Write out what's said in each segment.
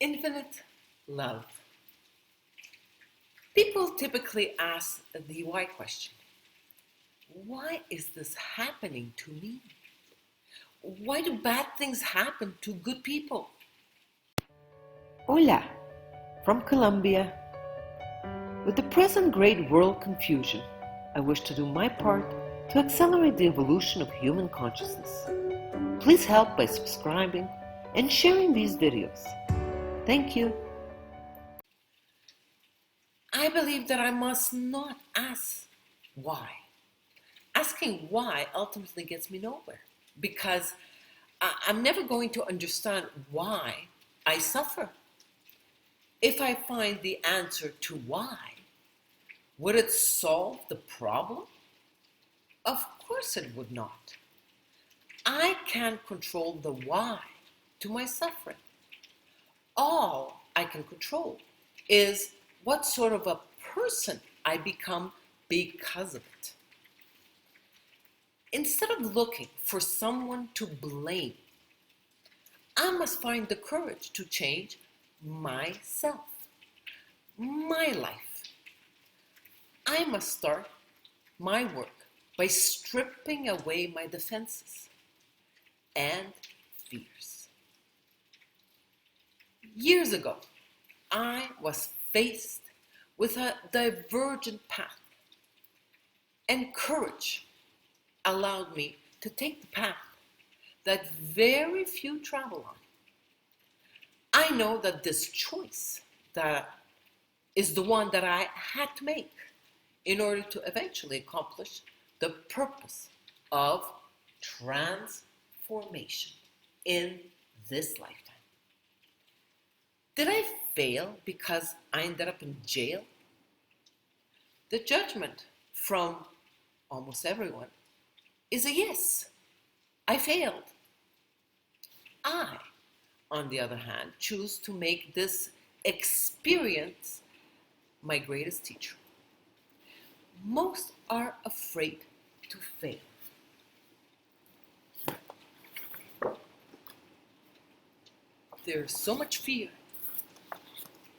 Infinite love. People typically ask the why question. Why is this happening to me? Why do bad things happen to good people? Hola, from Colombia. With the present great world confusion, I wish to do my part to accelerate the evolution of human consciousness. Please help by subscribing and sharing these videos. Thank you. I believe that I must not ask why. Asking why ultimately gets me nowhere because I'm never going to understand why I suffer. If I find the answer to why, would it solve the problem? Of course it would not. I can't control the why to my suffering. All I can control is what sort of a person I become because of it. Instead of looking for someone to blame, I must find the courage to change myself, my life. I must start my work by stripping away my defenses and fears. Years ago, I was faced with a divergent path, and courage allowed me to take the path that very few travel on. I know that this choice that is the one that I had to make in order to eventually accomplish the purpose of transformation in this lifetime. Did I fail because I ended up in jail? The judgment from almost everyone is a yes. I failed. I, on the other hand, choose to make this experience my greatest teacher. Most are afraid to fail. There's so much fear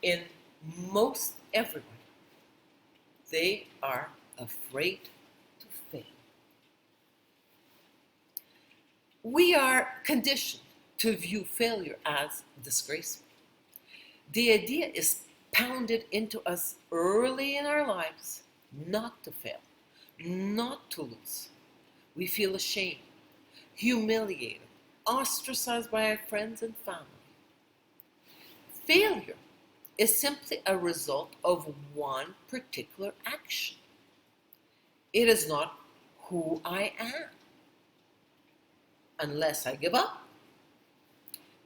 in most everyone. They are afraid to fail. We are conditioned to view failure as disgraceful. The idea is pounded into us early in our lives not to fail, not to lose. We feel ashamed, humiliated, ostracized by our friends and family. Failure is simply a result of one particular action. It is not who I am, unless I give up.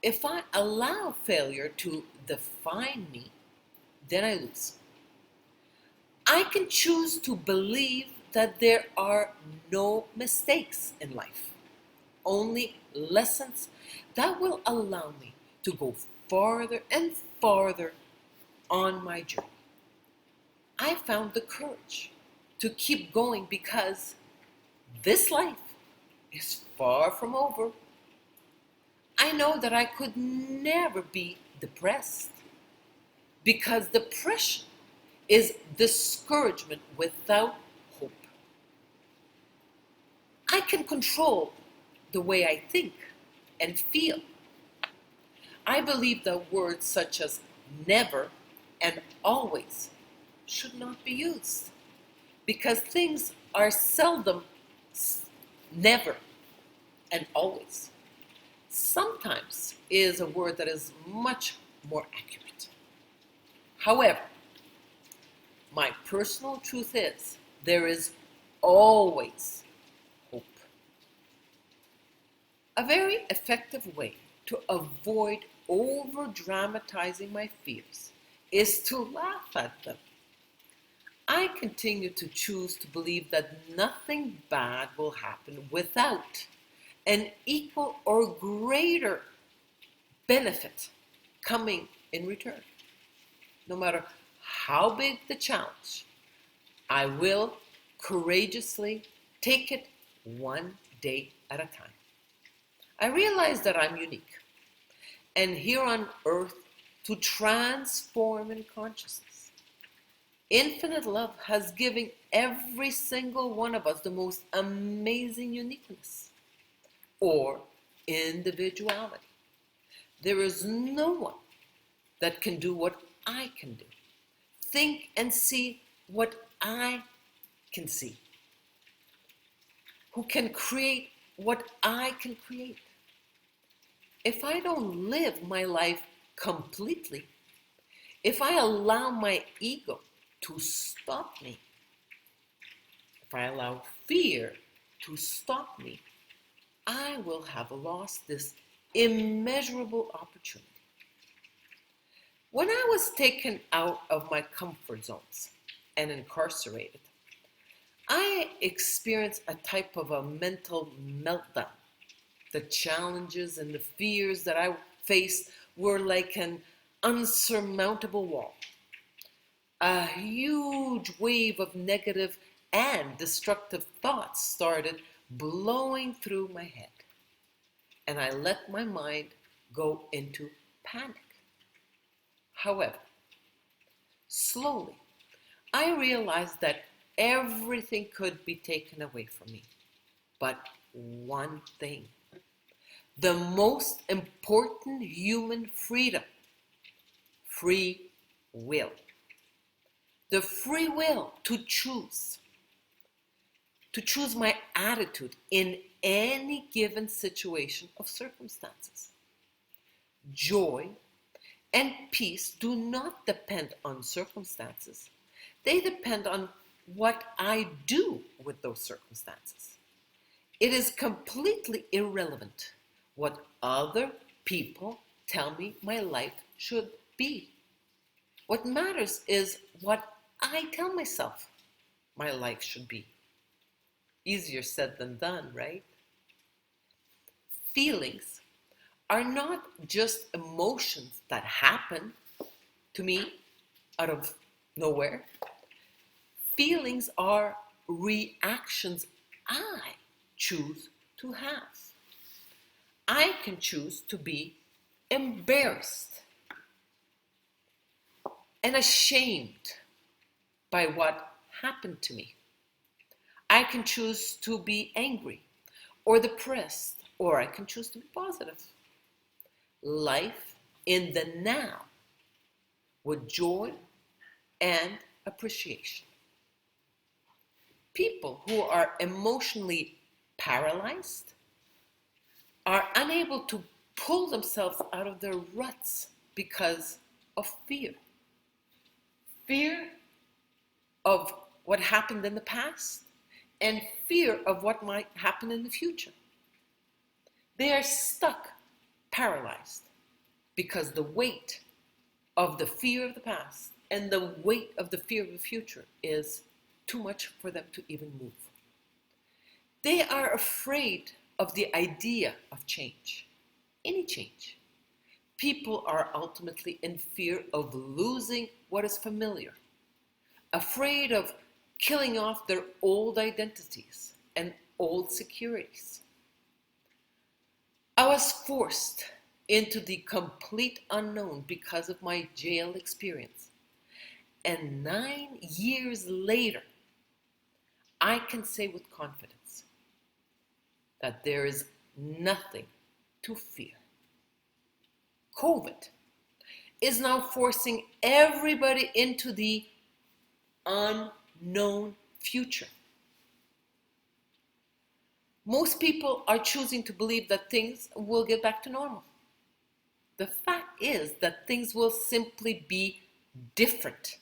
If I allow failure to define me, then I lose. I can choose to believe that there are no mistakes in life, only lessons that will allow me to go farther and farther on my journey. I found the courage to keep going because this life is far from over. I know that I could never be depressed because depression is discouragement without hope. I can control the way I think and feel. I believe that words such as never and always should not be used because things are seldom never and always. Sometimes is a word that is much more accurate. However, my personal truth is there is always hope. A very effective way to avoid over-dramatizing my fears is to laugh at them. I continue to choose to believe that nothing bad will happen without an equal or greater benefit coming in return. No matter how big the challenge, I will courageously take it one day at a time. I realize that I'm unique and here on earth to transform in consciousness. Infinite love has given every single one of us the most amazing uniqueness or individuality. There is no one that can do what I can do, think and see what I can see, who can create what I can create. If I don't live my life completely, if I allow my ego to stop me, if I allow fear to stop me, I will have lost this immeasurable opportunity. When I was taken out of my comfort zones and incarcerated, I experienced a type of a mental meltdown. The challenges and the fears that I faced were like an unsurmountable wall. A huge wave of negative and destructive thoughts started blowing through my head, and I let my mind go into panic. However, slowly, I realized that everything could be taken away from me, but one thing, the most important human freedom, free will. The free will to choose my attitude in any given situation of circumstances. Joy and peace do not depend on circumstances. They depend on what I do with those circumstances. It is completely irrelevant what other people tell me my life should be. What matters is what I tell myself my life should be. Easier said than done, right? Feelings are not just emotions that happen to me out of nowhere. Feelings are reactions I choose to have. I can choose to be embarrassed and ashamed by what happened to me. I can choose to be angry or depressed, or I can choose to be positive. Life in the now with joy and appreciation. People who are emotionally paralyzed are unable to pull themselves out of their ruts because of fear. Fear of what happened in the past and fear of what might happen in the future. They are stuck, paralyzed, because the weight of the fear of the past and the weight of the fear of the future is too much for them to even move. They are afraid of the idea of change, any change. People are ultimately in fear of losing what is familiar, afraid of killing off their old identities and old securities. I was forced into the complete unknown because of my jail experience. And 9 years later, I can say with confidence that there is nothing to fear. COVID is now forcing everybody into the unknown future. Most people are choosing to believe that things will get back to normal. The fact is that things will simply be different,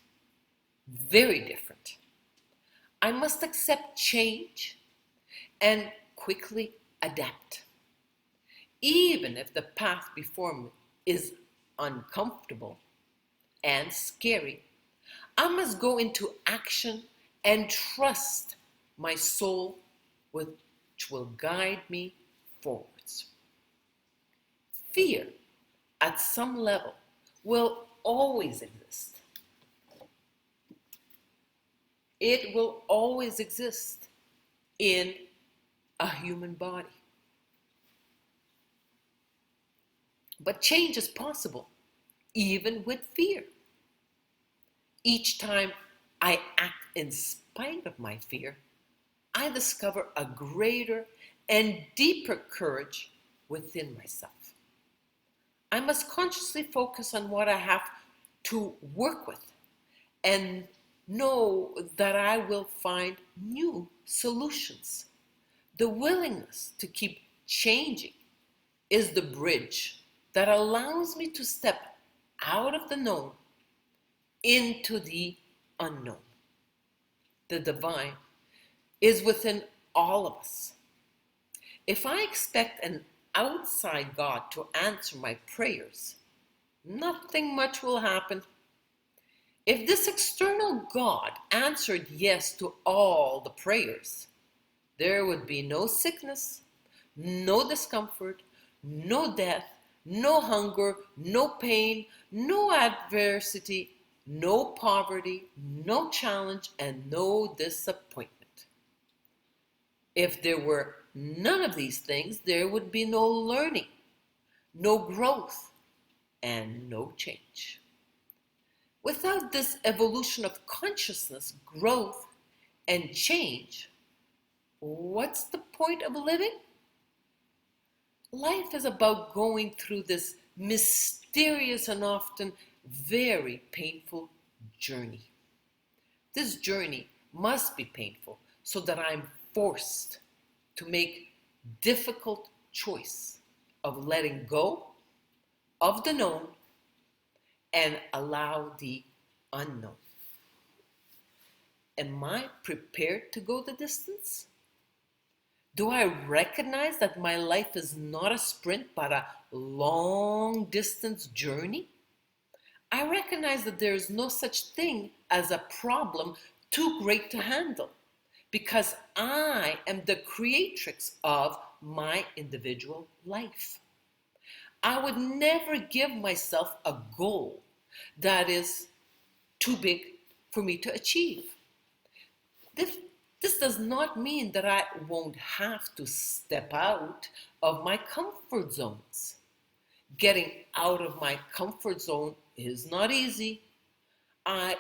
very different. I must accept change and quickly adapt. Even if the path before me is uncomfortable and scary, I must go into action and trust my soul, which will guide me forwards. Fear, at some level, will always exist. It will always exist in a human body. But change is possible even with fear. Each time I act in spite of my fear, I discover a greater and deeper courage within myself. I must consciously focus on what I have to work with and know that I will find new solutions. The willingness to keep changing is the bridge that allows me to step out of the known into the unknown. The divine is within all of us. If I expect an outside God to answer my prayers, nothing much will happen. If this external God answered yes to all the prayers, there would be no sickness, no discomfort, no death, no hunger, no pain, no adversity, no poverty, no challenge, and no disappointment. If there were none of these things, there would be no learning, no growth, and no change. Without this evolution of consciousness, growth, and change, what's the point of living? Life is about going through this mysterious and often very painful journey. This journey must be painful so that I'm forced to make difficult choice of letting go of the known and allow the unknown. Am I prepared to go the distance? Do I recognize that my life is not a sprint but a long distance journey? I recognize that there is no such thing as a problem too great to handle because I am the creatrix of my individual life. I would never give myself a goal that is too big for me to achieve. This does not mean that I won't have to step out of my comfort zones. Getting out of my comfort zone is not easy.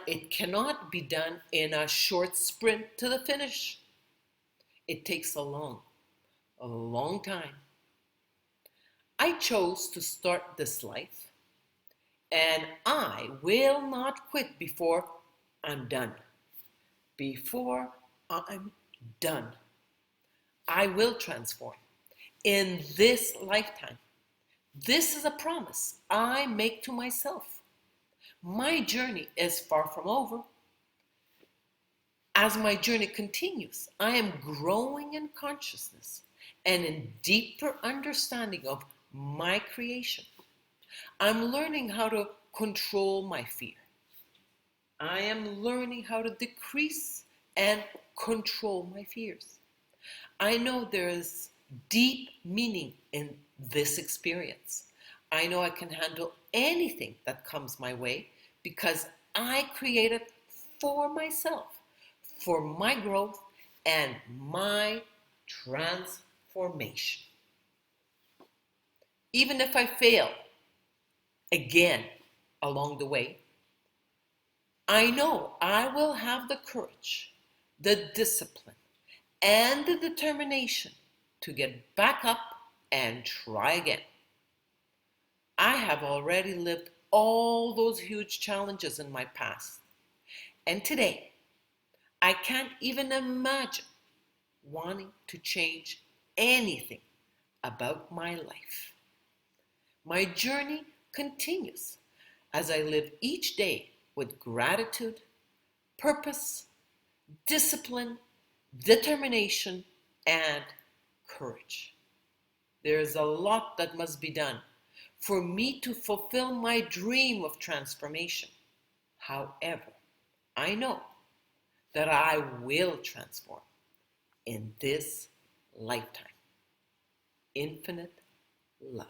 It cannot be done in a short sprint to the finish. It takes a long time. I chose to start this life, and I will not quit before I'm done. Before I'm done, I will transform in this lifetime. This is a promise I make to myself. My journey is far from over. As my journey continues, I am growing in consciousness and in deeper understanding of my creation. I'm learning how to control my fear. I am learning how to decrease and control my fears. I know there is deep meaning in this experience. I know I can handle anything that comes my way because I created for myself, for my growth and my transformation. Even if I fail again along the way, I know I will have the courage, the discipline, and the determination to get back up and try again. I have already lived all those huge challenges in my past, and today I can't even imagine wanting to change anything about my life. My journey continues as I live each day with gratitude, purpose, discipline, determination, and courage. There is a lot that must be done for me to fulfill my dream of transformation. However, I know that I will transform in this lifetime. Infinite love.